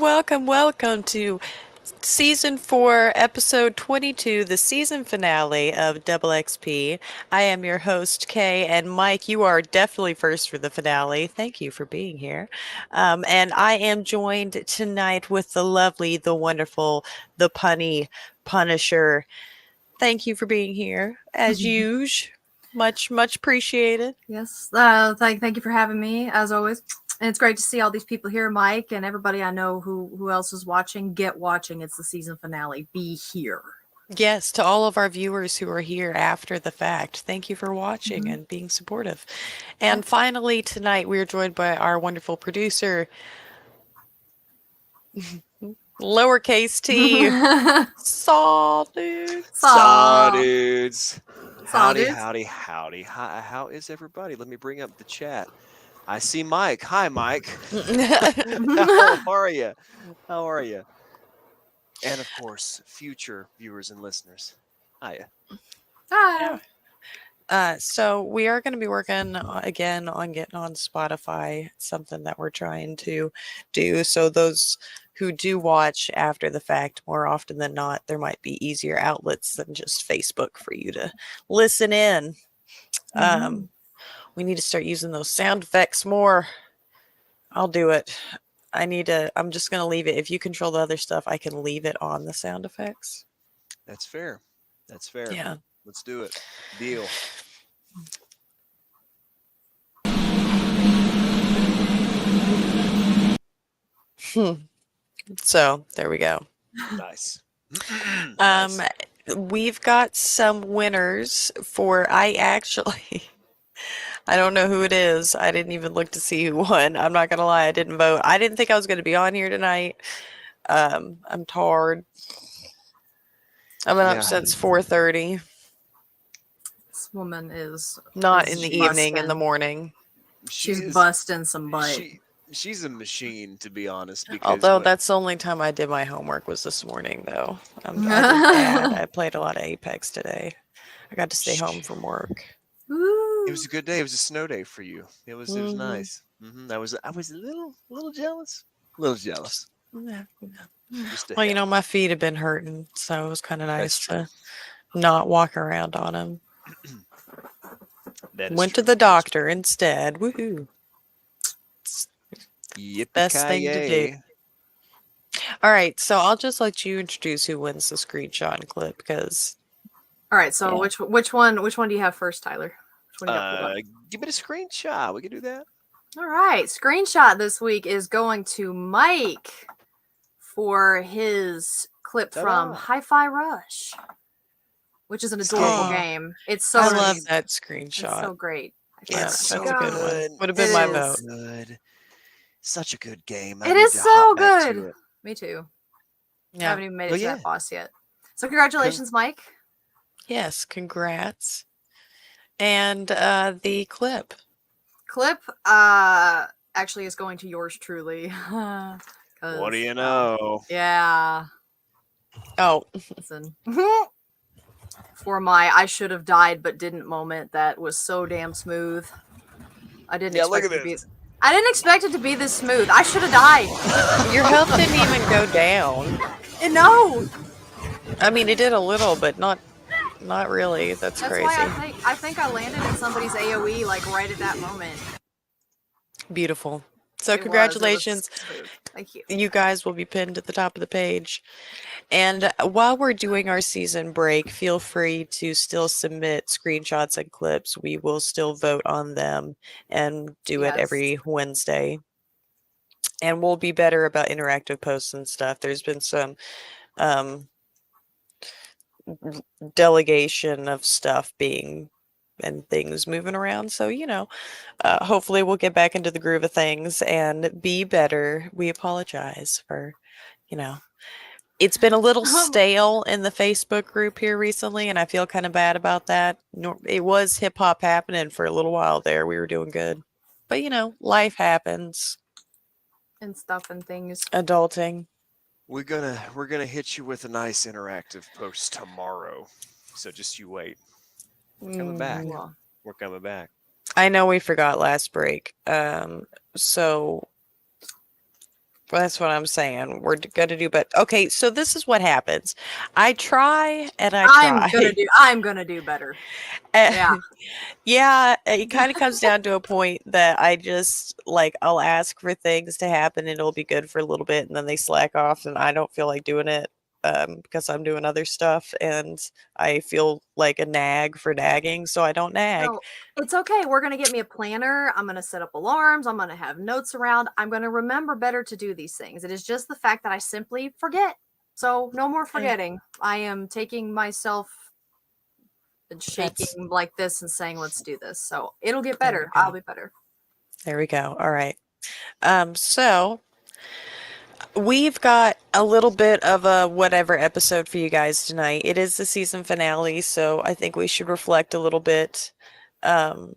welcome to Season 4, Episode 22, the season finale of Double XP. I am your host, Kay, and Mike, you are definitely first for the finale. Thank you for being here. And I am joined tonight with the lovely, the wonderful, the punny Punisher. Thank you for being here, as usual. Much appreciated. Yes. Thank you for having me, as always. And it's great to see all these people here, Mike, and everybody I know who else is watching. Get watching. It's the season finale. Be here. Yes, to all of our viewers who are here after the fact, thank you for watching and being supportive. And finally, tonight we are joined by our wonderful producer, lowercase t, Saw Dude. Saw dudes. Howdy, dudes. howdy, howdy. How is everybody? Let me bring up the chat. I see Mike. Hi, Mike. How are you? How are you? And of course, future viewers and listeners. Hiya. Hi. So we are going to be working again on getting on Spotify, something that we're trying to do. So those who do watch after the fact, more often than not, there might be easier outlets than just Facebook for you to listen in. We need to start using those sound effects more. I'll do it. I'm just going to leave it. If you control the other stuff, I can leave it on the sound effects. That's fair. That's fair. Yeah. Let's do it. Deal. So there we go. Nice. Nice. We've got some winners for, I don't know who it is. I didn't even look to see who won. I'm not gonna lie, I didn't vote. I didn't think I was gonna be on here tonight. I'm tired. I've been up since 4:30. This woman is not in the evening, in the morning. She's busting some butt. She's a machine, to be honest. Because although that's the only time I did my homework was this morning, though. I played a lot of Apex today. I got to stay home from work. It was a good day. It was a snow day for you. It was nice. I was a little jealous. Yeah. Well, you know, my feet have been hurting, so it was kind of nice to not walk around on them. Went to the doctor instead. Woohoo! Best thing to do. All right, so I'll just let you introduce who wins the screenshot and clip, because. All right, so which one do you have first, Tyler? Give me the screenshot. We can do that. All right, screenshot this week is going to Mike for his clip from Hi-Fi Rush, which is an adorable game. It's so I love that screenshot. It's so great. Yeah, that's a good one. Would have been my vote. Good. Such a good game. It is so good. Me too. Yeah. I haven't even made it to that boss yet. So congratulations, Mike. Yes, congrats. And the clip. Clip actually is going to yours truly. What do you know? Yeah. Oh. Listen. For my I should have died but didn't moment, that was so damn smooth. I didn't expect it to be this smooth. I should have died. Your health didn't even go down. No. I mean, it did a little, but not really. That's crazy. Why I think I landed in somebody's AoE like right at that moment. Beautiful. So congratulations. Thank you. You guys will be pinned at the top of the page. And while we're doing our season break, feel free to still submit screenshots and clips. We will still vote on them and do it every Wednesday. And we'll be better about interactive posts and stuff. There's been some delegation of stuff and things moving around. So, you know, hopefully we'll get back into the groove of things and be better. We apologize for, you know, it's been a little stale in the Facebook group here recently, and I feel kind of bad about that. It was hip hop happening for a little while there. We were doing good, but you know, life happens. And stuff and things. Adulting. We're gonna hit you with a nice interactive post tomorrow. So just you wait. We're coming back. We're coming back. I know we forgot last break. So Well, that's what I'm saying. We're gonna do, but okay. So this is what happens. I try and I I'm try. gonna do better. And- Yeah. yeah, it kind of comes down to a point that I just like I'll ask for things to happen and it'll be good for a little bit, and then they slack off, and I don't feel like doing it because I'm doing other stuff, and I feel like a nag for nagging, so I don't nag. No, it's okay. We're gonna get me a planner. I'm gonna set up alarms. I'm gonna have notes around. I'm gonna remember better to do these things. It is just the fact that I simply forget. So no more forgetting. I am taking myself and shaking That's like this and saying, "Let's do this." So it'll get there we better. I'll go. be better. There we go. All right. So we've got a little bit of a whatever episode for you guys tonight. It is the season finale, so I think we should reflect a little bit um,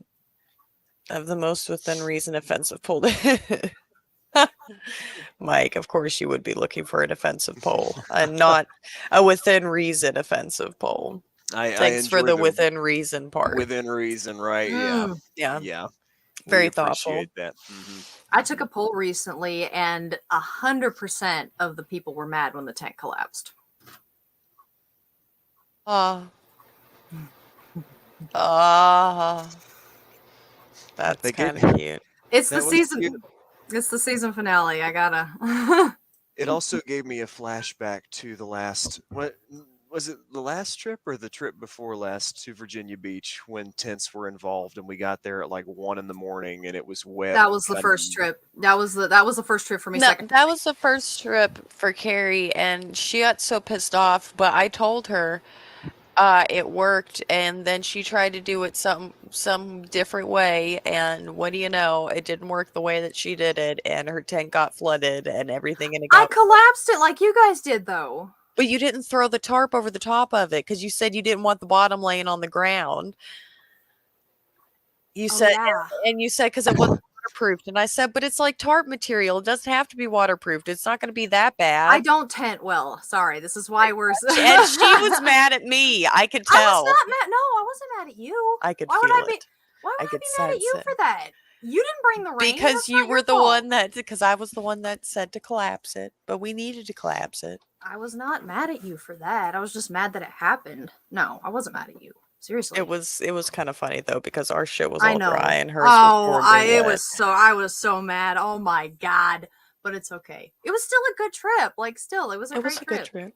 of the most within reason offensive poll. Mike, of course, you would be looking for an offensive poll and not a within reason offensive poll. I Thanks for enjoy the the within reason part. within reason, right? Yeah, Yeah, yeah. very We thoughtful. appreciate that. I took a poll recently, and 100% of the people were mad when the tank collapsed. That's They gave kind of cute. It's that the was season. cute. It's the season finale. I gotta. It also gave me a flashback to the last. What was it? The last trip or the trip before last to Virginia Beach when tents were involved, and we got there at like 1 in the morning, and it was wet. That and was the kinda- first trip. That was the first trip for me. No, Second. that was the first trip for Carrie, and she got so pissed off. But I told her it worked, and then she tried to do it some different way. And what do you know? It didn't work the way that she did it, and her tent got flooded and everything, and it I got. collapsed it like you guys did, though. But you didn't throw the tarp over the top of it because you said you didn't want the bottom laying on the ground. You Oh, said, yeah. and you said because it wasn't waterproofed, and I said, but it's like tarp material. It doesn't have to be waterproofed. It's not going to be that bad. I don't tent well. Sorry. This is why we're. And she was mad at me. I could I tell. was not mad. No, I wasn't mad at you. I could Why would feel I be? it. Why I would I could be mad at you sense it. for that? You didn't bring the rain. Because That's you not were your the fault. one that, because I was the one that said to collapse it, but we needed to collapse it. I was not mad at you for that. I was just mad that it happened. No, I wasn't mad at you. Seriously. It was kind of funny though because our shit was I all know. dry and hers was horribly it wet. was so I was so mad. Oh my god. But it's okay. It was still a good trip. Like still, it was a It great was a trip. good trip.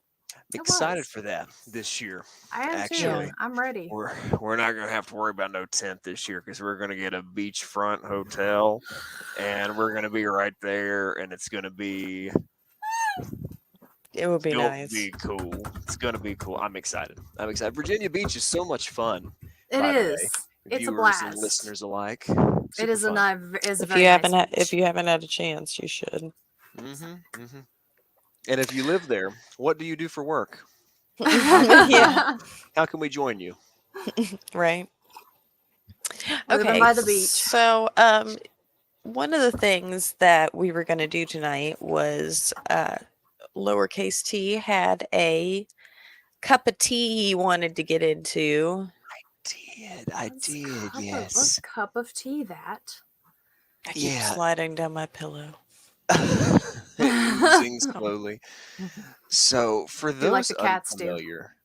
Excited was. for that this year. I am Actually. too. I'm ready. We're not gonna have to worry about no tent this year because we're gonna get a beachfront hotel, and we're gonna be right there, and it's gonna be. It would be It'll nice. be cool. It's gonna be cool. I'm excited. I'm excited. Virginia Beach is so much fun. It by the way, is. It's a viewers and blast. listeners alike. It Super is a fun. nice. It's a If very you haven't nice if beach. you haven't had a chance, you should. And if you live there, what do you do for work? Yeah, How can we join you? right. Living Okay, by the beach. so one of the things that we were going to do tonight was lowercase t had a cup of tea he wanted to get into. I did. Let's Yes. cup of tea that. I keep Yeah. sliding down my pillow. Oozing slowly. So, for Do like those the cats do. unfamiliar,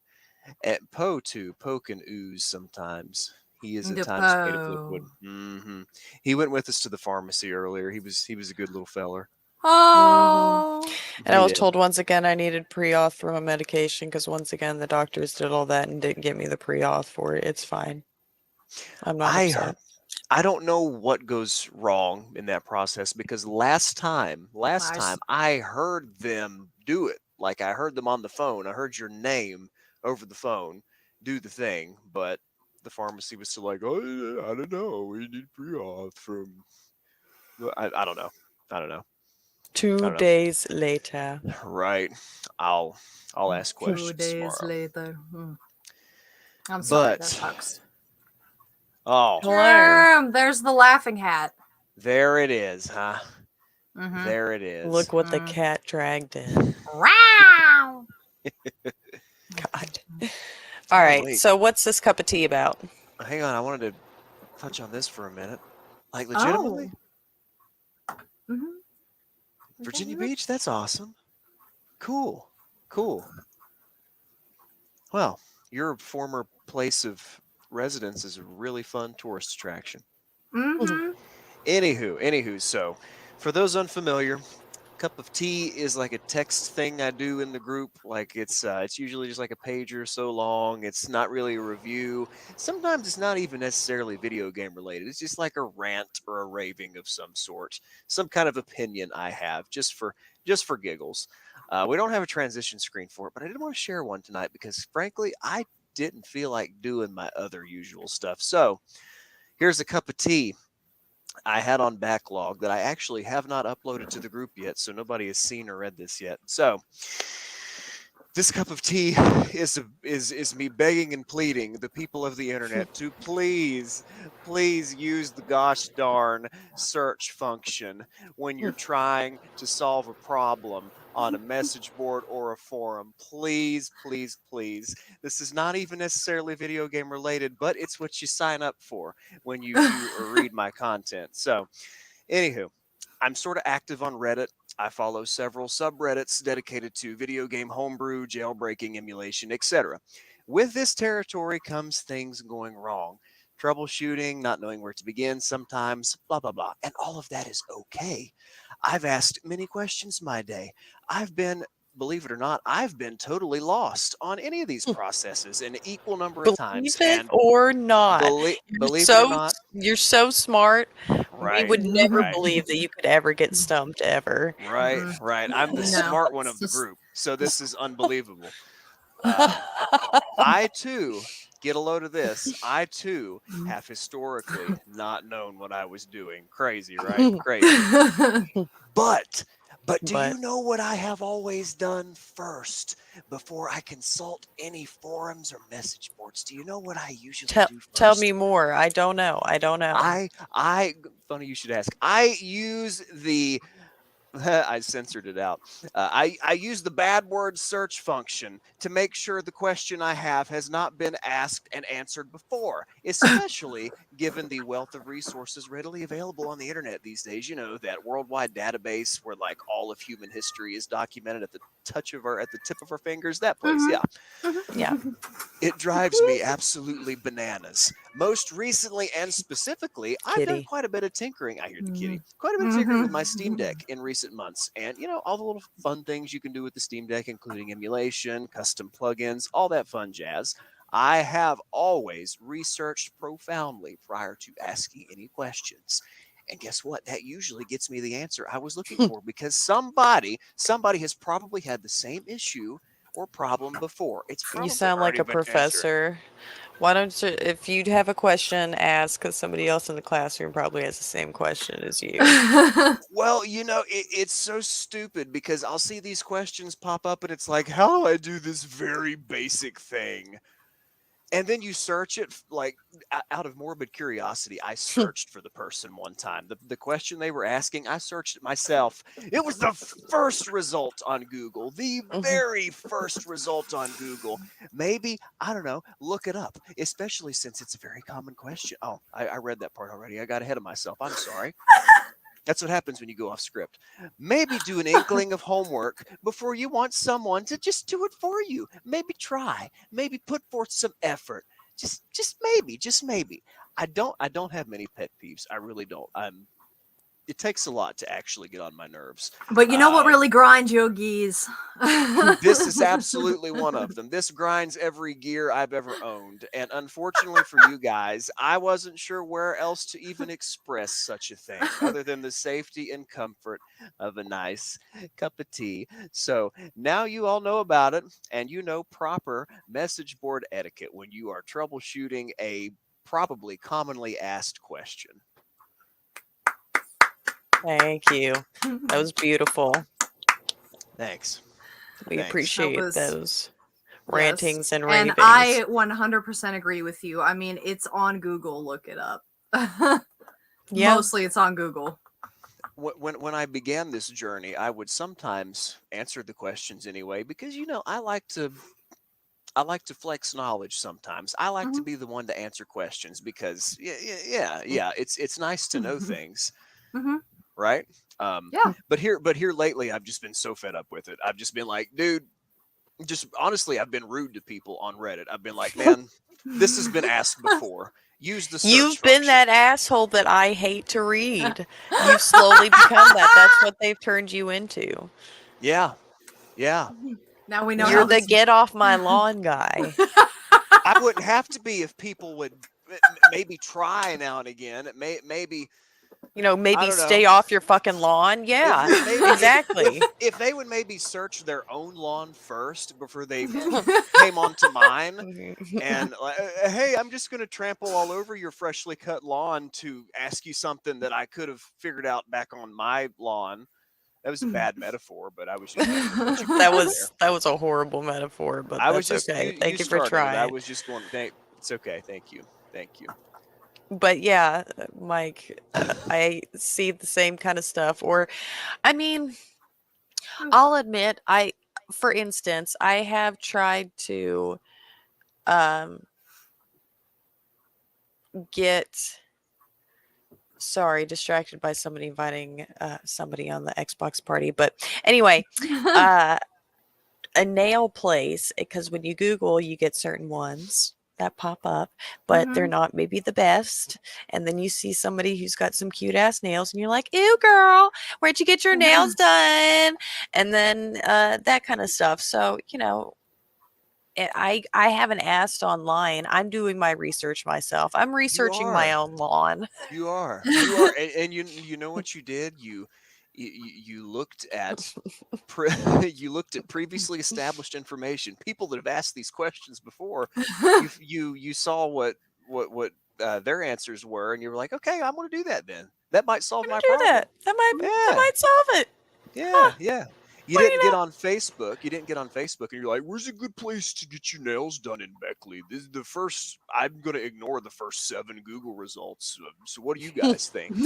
at Poe too, Poe can ooze sometimes. He is at The times made of Poe. liquid. He went with us to the pharmacy earlier. He was a good little feller. Oh. And I He was did. told once again I needed pre-auth for my medication because once again the doctors did all that and didn't give me the pre-auth for it. It's fine. I'm not upset. I don't know what goes wrong in that process because last time I heard them do it. Like I heard them on the phone. I heard your name over the phone do the thing, but the pharmacy was still like, "Oh, I don't know. We need pre-auth from." I don't know. I don't know. 2 days later. Right. I'll ask 2 questions days tomorrow. later. I'm sorry. That But sucks. oh, There's the laughing hat. there it is, huh? Mhm. There it is. Look what the cat dragged in. Wow. God. All right. wait. So what's this cup of tea about? Hang on, I wanted to touch on this for a minute. Like legitimately? Mhm. Virginia Beach, that's awesome. Cool. Cool. Well, your former place of residence is a really fun tourist attraction. Mm-hmm. Anywho, so for those unfamiliar, cup of tea is like a text thing I do in the group. Like it's usually just like a page or so long. It's not really a review. Sometimes it's not even necessarily video game related. It's just like a rant or a raving of some sort, some kind of opinion I have just for giggles. We don't have a transition screen for it, but I did want to share one tonight because frankly I didn't feel like doing my other usual stuff. So here's a cup of tea I had on backlog that I actually have not uploaded to the group yet, so nobody has seen or read this yet. So this cup of tea is me begging and pleading the people of the internet to please use the gosh darn search function when you're trying to solve a problem on a message board or a forum. Please. This is not even necessarily video game related, but it's what you sign up for when you view or read my content. So anywho, I'm sort of active on Reddit. I follow several subreddits dedicated to video game homebrew, jailbreaking, emulation, etc. With this territory comes things going wrong. Troubleshooting, not knowing where to begin sometimes, blah, blah, blah. And all of that is okay. I've asked many questions my day. Believe it or not, I've been totally lost on any of these processes an equal number of times. Believe it And or not. believe it or not, You're so smart. We right, would never right. believe that you could ever get stumped ever. Right, Mm-mm. right. I'm the No. smart one of the Just- group, so this is unbelievable. I too get a load of this. I too have historically not known what I was doing. Crazy, right? Crazy. But do But you know what I have always done first before I consult any forums or message boards? Do you know what I usually do first? tell me more. I don't know. I funny you should ask. I use the I censored it out. I use the bad word search function to make sure the question I have has not been asked and answered before, especially given the wealth of resources readily available on the internet these days. You know, that worldwide database where like all of human history is documented at the tip of our fingers. That place, yeah. Yeah. It drives me absolutely bananas. Most recently and specifically, I've done Kitty. quite a bit of tinkering. I hear the kitty. Quite a bit of tinkering with my Steam Deck in recent months. And, you know, all the little fun things you can do with the Steam Deck, including emulation, custom plugins, all that fun jazz. I have always researched profoundly prior to asking any questions. And guess what? That usually gets me the answer I was looking for because somebody has probably had the same issue or problem before. It's probably You sound like already a been answered. professor. Why don't you, if you'd have a question, ask, because somebody else in the classroom probably has the same question as you. Well, you know, it's so stupid because I'll see these questions pop up and it's like, how do I do this very basic thing? And then you search it like out of morbid curiosity. I searched for the person one time. The question they were asking, I searched it myself. It was the first result on Google, the very first result on Google. Maybe, I don't know, look it up, especially since it's a very common question. Oh, I read that part already. I got ahead of myself. I'm sorry. That's what happens when you go off script. Maybe do an inkling of homework before you want someone to just do it for you. Maybe try. Maybe put forth some effort. Just maybe. I don't have many pet peeves. I really don't. It takes a lot to actually get on my nerves. But you know what really grinds yogis? This is absolutely one of them. This grinds every gear I've ever owned. And unfortunately for you guys, I wasn't sure where else to even express such a thing other than the safety and comfort of a nice cup of tea. So now you all know about it, and you know proper message board etiquette when you are troubleshooting a probably commonly asked question. Thank you. That was beautiful. Thanks. We Thanks. appreciate was- those Yes. rantings and And ravings. I 100% agree with you. I mean, it's on Google. Look it up. Yeah. Mostly it's on Google. When I began this journey, I would sometimes answer the questions anyway because, you know, I like to flex knowledge sometimes. I like to be the one to answer questions because yeah, it's nice to know things. Mhm. right? Yeah. But here lately, I've just been so fed up with it. I've just been like, dude, just honestly, I've been rude to people on Reddit. I've been like, man, this has been asked before. Use the search You've function. been that asshole that I hate to read. You've slowly become that. That's what they've turned you into. Yeah. Now we know You're how the this. get off my lawn guy. I wouldn't have to be if people would maybe try now and again. Maybe You know, I maybe don't know. stay off your fucking lawn. Yeah, Maybe exactly. if they would maybe search their own lawn first before they came onto mine, and like, hey, I'm just going to trample all over your freshly cut lawn to ask you something that I could have figured out back on my lawn. That was a bad metaphor, but I was just wondering what you that put in was a horrible metaphor, but I was that's just okay. you Thank you for started it. I trying. was just going. It's okay. Thank you. But yeah, Mike, I see the same kind of stuff. Or, I mean, I'll admit, for instance, I have tried to get. Sorry, distracted by somebody inviting somebody on the Xbox party. But anyway, a nail place, because when you Google, you get certain ones that pop up, but they're not maybe the best. And then you see somebody who's got some cute ass nails, and you're like, "Ew, girl, where'd you get your nails done?" And then that kind of stuff. So I haven't asked online. I'm doing my research myself. I'm researching my own lawn. You are, and you know what you did? You looked at you looked at previously established information. People that have asked these questions before. You saw what their answers were, and you were like, okay, I'm going to do that. Then that might solve my Do problem. that. That might solve it. Yeah. You Well, didn't get on Facebook. You didn't get on Facebook, and you're like, "Where's a good place to get your nails done in Beckley?" This is the first. I'm going to ignore the first 7 Google results. So, what do you guys think?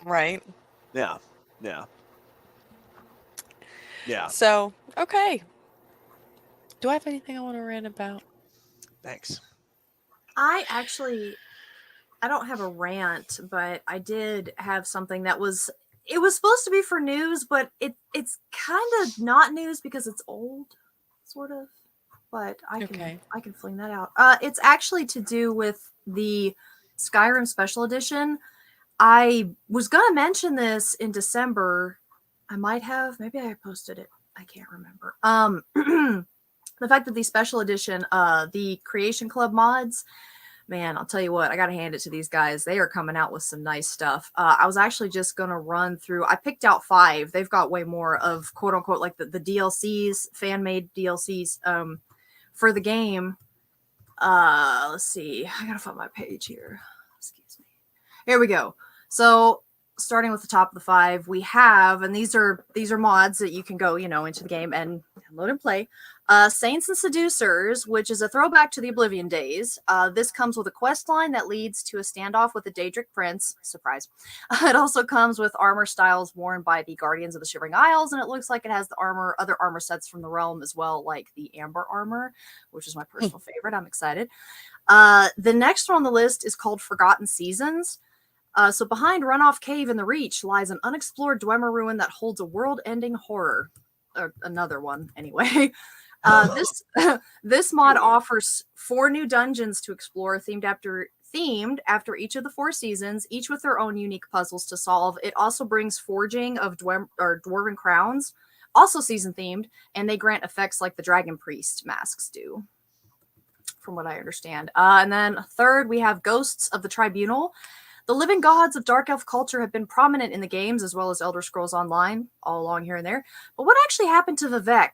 Right. Yeah. So, okay. Do I have anything I want to rant about? Thanks. I don't have a rant, but I did have something that was. It was supposed to be for news, but it's kind of not news because it's old, sort of. But I can fling that out. It's actually to do with the Skyrim Special Edition. I was gonna mention this in December. I might have. Maybe I posted it. I can't remember. The fact that the Special Edition, the Creation Club mods. Man, I'll tell you what, I got to hand it to these guys. They are coming out with some nice stuff. I was actually just going to run through, I picked out 5. They've got way more of quote unquote like the DLCs, fan made DLCs for the game. Let's see. I got to find my page here. Excuse me. Here we go. So starting with the top of the 5, we have, and these are mods that you can go, into the game and download and play. Saints and Seducers, which is a throwback to the Oblivion days. This comes with a quest line that leads to a standoff with the Daedric Prince. Surprise. It also comes with armor styles worn by the Guardians of the Shivering Isles, and it looks like it has the other armor sets from the realm as well, like the Amber armor, which is my personal favorite. I'm excited. The next one on the list is called Forgotten Seasons. So behind Runoff Cave in the Reach lies an unexplored Dwemer ruin that holds a world-ending horror. Or another one, anyway. This mod offers 4 new dungeons to explore, themed after each of the 4 seasons, each with their own unique puzzles to solve. It also brings forging of dwarven crowns, also season themed, and they grant effects like the Dragon Priest masks do, from what I understand. And then third, we have Ghosts of the Tribunal. The living gods of Dark Elf culture have been prominent in the games as well as Elder Scrolls Online, all along here and there. But what actually happened to Vivek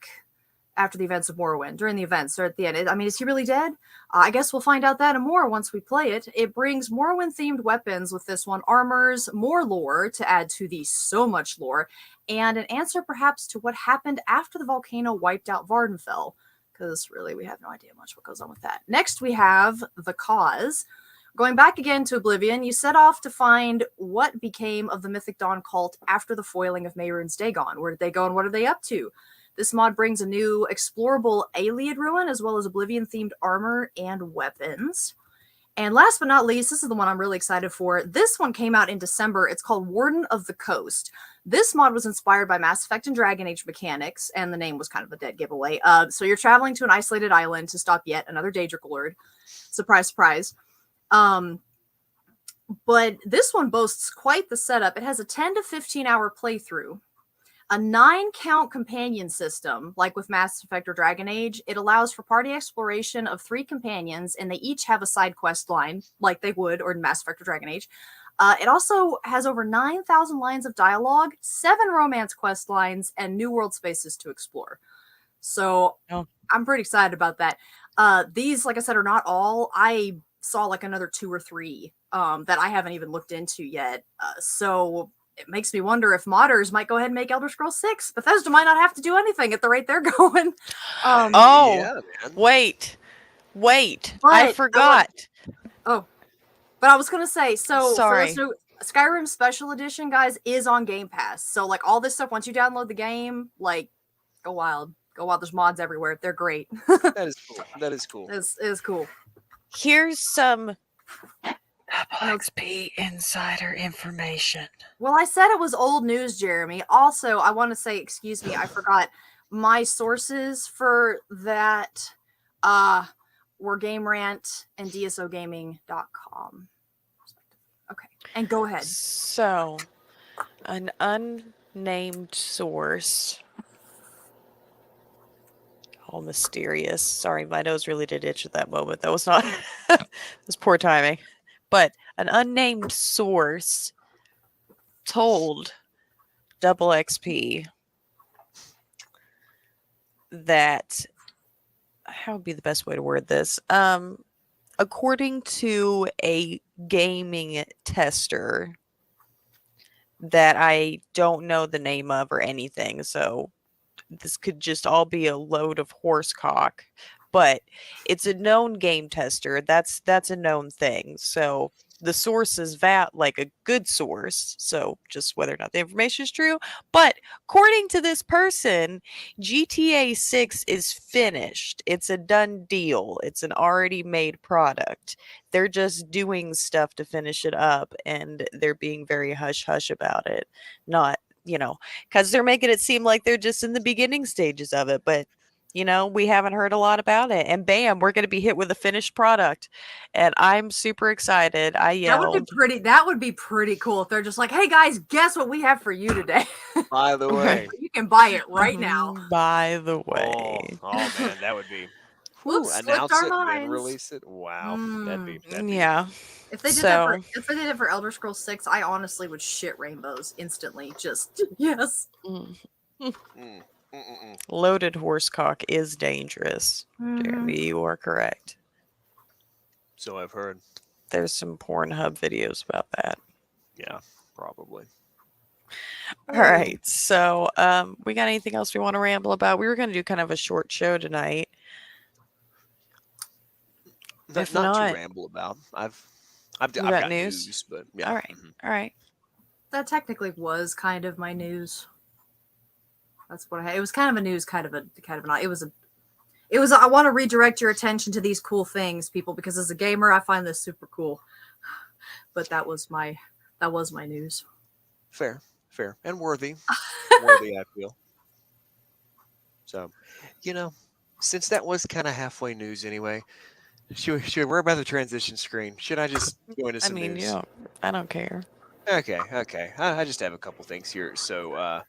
after the events of Morrowind, during the events, or at the end? I mean, is he really dead? I guess we'll find out that and more once we play it. It brings Morrowind-themed weapons with this one, armors, more lore to add to the so much lore, and an answer perhaps to what happened after the volcano wiped out Vardenfell, because really we have no idea much what goes on with that. Next, we have The Cause. Going back again to Oblivion, you set off to find what became of the Mythic Dawn cult after the foiling of Mehrunes Dagon. Where did they go and what are they up to? This mod brings a new explorable Ayleid ruin as well as Oblivion-themed armor and weapons. And last but not least, this is the one I'm really excited for. This one came out in December. It's called Warden of the Coast. This mod was inspired by Mass Effect and Dragon Age mechanics, and the name was kind of a dead giveaway. So you're traveling to an isolated island to stop yet another Daedric Lord. Surprise, surprise. But this one boasts quite the setup. It has a 10 to 15 hour playthrough, a 9-count companion system, like with Mass Effect or Dragon Age. It allows for party exploration of 3 companions, and they each have a side quest line, like they would or in Mass Effect or Dragon Age. It also has over 9,000 lines of dialogue, 7 romance quest lines, and new world spaces to explore. So I'm pretty excited about that. These, like I said, are not all. I saw like another 2 or 3 that I haven't even looked into yet. So it makes me wonder if modders might go ahead and make Elder Scrolls 6. Bethesda might not have to do anything at the rate they're going. Yeah, man. Wait. But I forgot. But I was going to say, so Sorry. for those Skyrim Special Edition, guys, is on Game Pass. So, like, all this stuff, once you download the game, like, go wild. Go wild. There's mods everywhere. They're great. That is cool. That is cool. It is cool. Here's some DoubleXP insider information. Well, I said it was old news, Jeremy. Also, I want to say, excuse me, I forgot. My sources for that were Game Rant and DSOgaming.com. Okay, and go ahead. So, an unnamed source, all mysterious. Sorry, my nose really did itch at that moment. That was not, that was poor timing. But an unnamed source told DoubleXP that, how would be the best way to word this? According to a gaming tester that I don't know the name of or anything, so this could just all be a load of horsecock, but it's a known game tester. That's a known thing. So the source is like a good source. So just whether or not the information is true. But according to this person, GTA 6 is finished. It's a done deal. It's an already made product. They're just doing stuff to finish it up, and they're being very hush-hush about it. Not, because they're making it seem like they're just in the beginning stages of it. But we haven't heard a lot about it, and bam, we're going to be hit with a finished product, and I'm super excited. I yelled. That would be pretty cool if they're just like, "Hey guys, guess what we have for you today? By the way, you can buy it right now." By the way, oh man, that would be. Whoops, announce slipped our it, minds. then release it. Wow, that'd be yeah. If they did it for Elder Scrolls 6, I honestly would shit rainbows instantly. Just yes. Loaded horsecock is dangerous. Jeremy, you are correct. So I've heard. There's some Pornhub videos about that. Yeah, probably. All right. So, we got anything else we want to ramble about? We were going to do kind of a short show tonight. Not to ramble about. I've got news, but yeah. All right. All right. That technically was kind of my news. That's what I had. It was kind of a news, kind of not. It was I want to redirect your attention to these cool things, people, because as a gamer, I find this super cool. But that was my news. Fair, and worthy. Worthy, I feel. So, since that was kind of halfway news anyway, should we're about the transition screen. Should I just go into some news? I don't care. Okay. I just have a couple things here. So,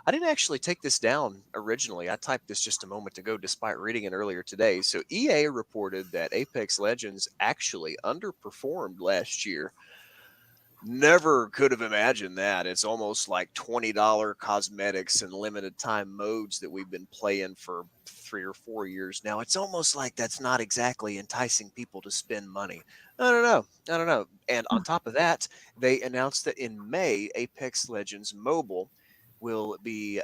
I didn't actually take this down originally. I typed this just a moment ago, despite reading it earlier today. So EA reported that Apex Legends actually underperformed last year. Never could have imagined that. It's almost like $20 cosmetics and limited time modes that we've been playing for 3 or 4 years now. It's almost like that's not exactly enticing people to spend money. I don't know. And on top of that, they announced that in May, Apex Legends Mobile will be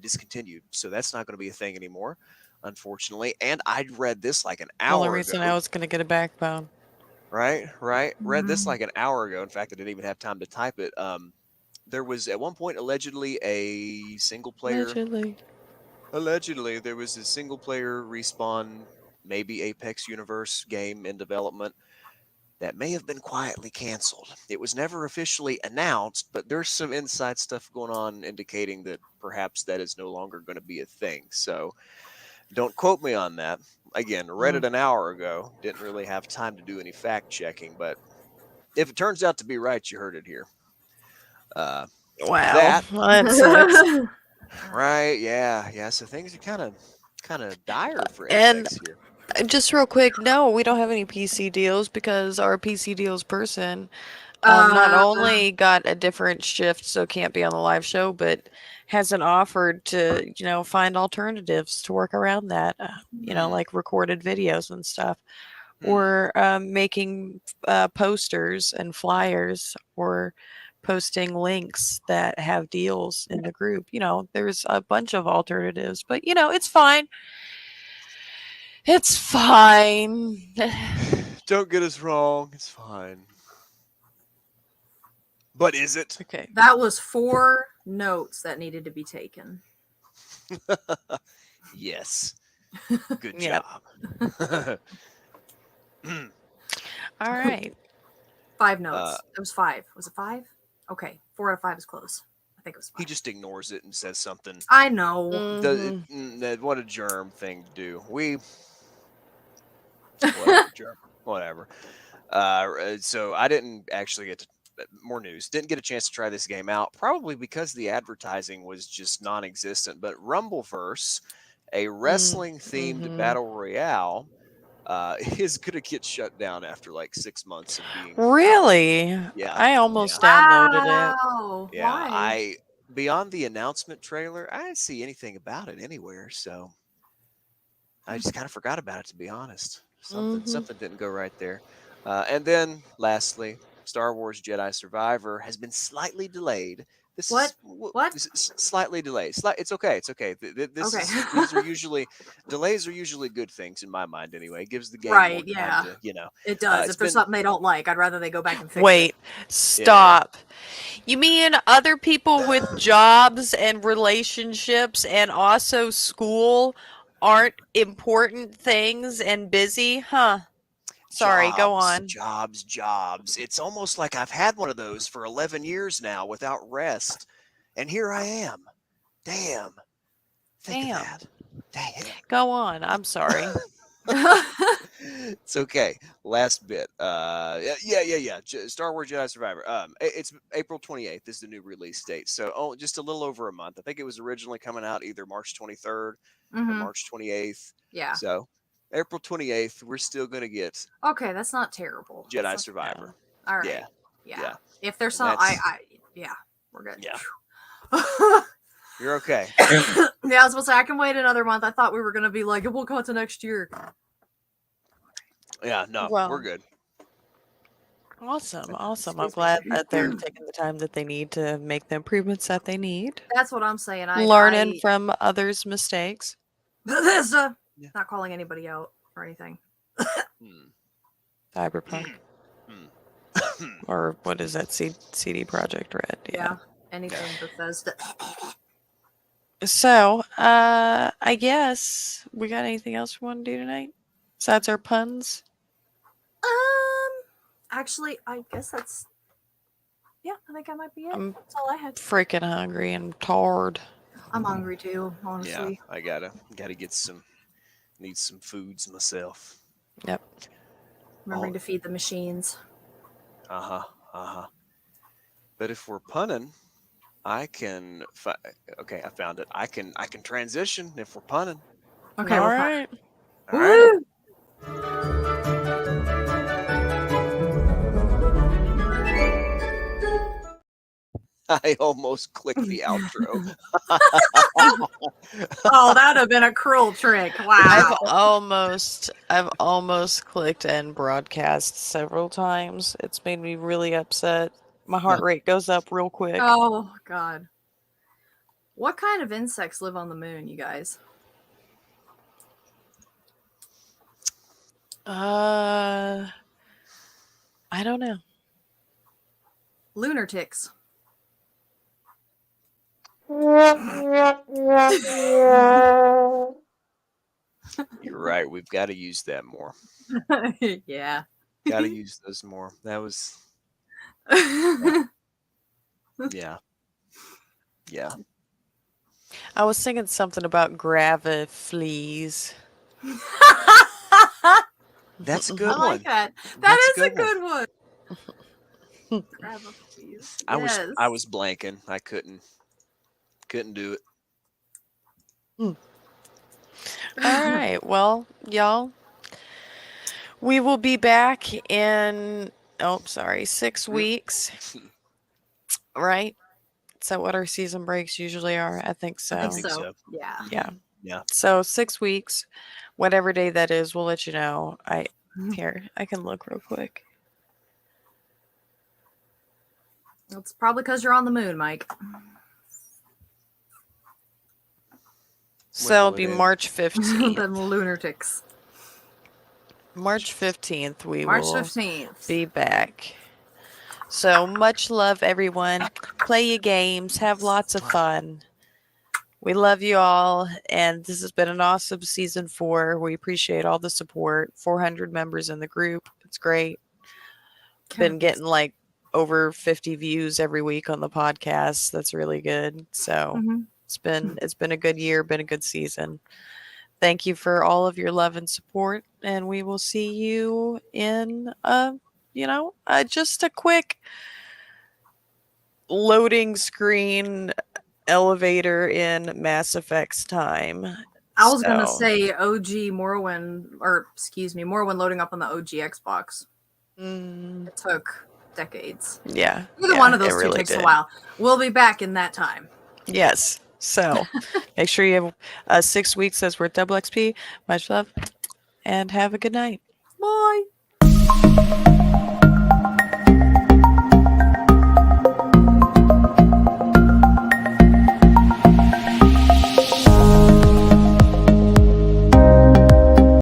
discontinued. So that's not going to be a thing anymore, unfortunately. And I read this like an hour ago. The only reason I was going to get a backbone. Right. Read this like an hour ago. In fact, I didn't even have time to type it. There was at one point allegedly a single player. Allegedly, there was a single player Respawn, maybe Apex Universe game in development. that may have been quietly canceled. It was never officially announced, but there's some inside stuff going on indicating that perhaps that is no longer going to be a thing. So don't quote me on that. Again, read it an hour ago. Didn't really have time to do any fact checking, but if it turns out to be right, you heard it here. Wow, That that sucks. right? Yeah. So things are kind of dire for And insects here. just real quick, no, we don't have any PC deals because our PC deals person not only got a different shift, so can't be on the live show, but hasn't offered to, find alternatives to work around that, like recorded videos and stuff, or making posters and flyers, or posting links that have deals in the group. There's a bunch of alternatives, but it's fine. It's fine. Don't get us wrong. It's fine. But is it? Okay. That was 4 notes that needed to be taken. Yes. Good Yep. job. All right. 5 notes. It was 5. Was it 5? Okay. 4 out of 5 is close. I think it was 5. He just ignores it and says something. I know. What a germ thing to do. Whatever. So I didn't actually get to more news. Didn't get a chance to try this game out, probably because the advertising was just non-existent. But Rumbleverse, a wrestling-themed battle royale, is gonna get shut down after like 6 months of being. Really? Yeah. I almost downloaded it. Wow. Yeah. Why? Beyond the announcement trailer, I didn't see anything about it anywhere. So I just kind of forgot about it, to be honest. Something didn't go right there. And then lastly, Star Wars Jedi Survivor has been slightly delayed. What? This is slightly delayed. It's okay. It's okay. These are usually delays are usually good things in my mind anyway. It gives the game more time to, It does. If there's something they don't like, I'd rather they go back and fix it. Wait, stop. You mean other people with jobs and relationships and also school aren't important things and busy? Huh? Sorry, go on. Jobs. It's almost like I've had one of those for 11 years now without rest. And here I am. Damn. Think of that. Damn. Go on. I'm sorry. It's okay. Last bit. Yeah. Star Wars Jedi Survivor. It's April 28th is the new release date. So just a little over a month. I think it was originally coming out either March 23rd or March 28th. Yeah. So April 28th, we're still gonna get. Okay, that's not terrible. Jedi Survivor. All right. Yeah. If there's some, we're good. Yeah. You're okay. Yeah, I was supposed to say I can wait another month. I thought we were gonna be like, it will come to next year. Yeah, no, we're good. Awesome. I'm glad that they're taking the time that they need to make the improvements that they need. That's what I'm saying. Learning from others' mistakes. Not calling anybody out or anything. Cyberpunk. Or what is that? CD Projekt Red. Yeah. Anything Bethesda. So, I guess we got anything else we want to do tonight? Besides our puns? Actually, I guess that's. Yeah, I think that might be it. That's all I had. Freaking hungry and tired. I'm hungry too, honestly. Yeah, I gotta get some. Need some foods myself. Yep. Remembering to feed the machines. But if we're punning, I can. Okay, I found it. I can transition if we're punning. Okay. All right. All right. I almost clicked the outro. Oh, that would have been a cruel trick. Wow. I've almost clicked end broadcast several times. It's made me really upset. My heart rate goes up real quick. Oh, God. What kind of insects live on the moon, you guys? I don't know. Lunar ticks. You're right. We've got to use that more. Yeah. Gotta use those more. That was yeah. Yeah. I was thinking something about gravifleas. That's a I good like one. that. That's That is a good one. Grab a please. I Yes. was blanking. I couldn't do it. All right. Well, y'all, we will be back in 6 weeks. Right? Is that what our season breaks usually are? I think so. I think so. Yeah. Yeah. Yeah. So 6 weeks, whatever day that is, we'll let you know. I can look real quick. It's probably because you're on the moon, Mike. So it'll will be it end? March 15th. The lunatics. March 15th, we March will 15th. be back. So much love, everyone. Play your games. Have lots of fun. We love you all. And this has been an awesome season 4. We appreciate all the support. 400 members in the group. It's great. Been getting like over 50 views every week on the podcast. That's really good. So it's been a good year, been a good season. Thank you for all of your love and support, and we will see you in just a quick loading screen elevator in Mass Effect's time. I was gonna say OG Morrowind, Morrowind loading up on the OG Xbox. It took decades. Yeah. Either one of those two takes a while. We'll be back in that time. Yes. So make sure you have 6 weeks as we're DoubleXP. Much love and have a good night. Bye.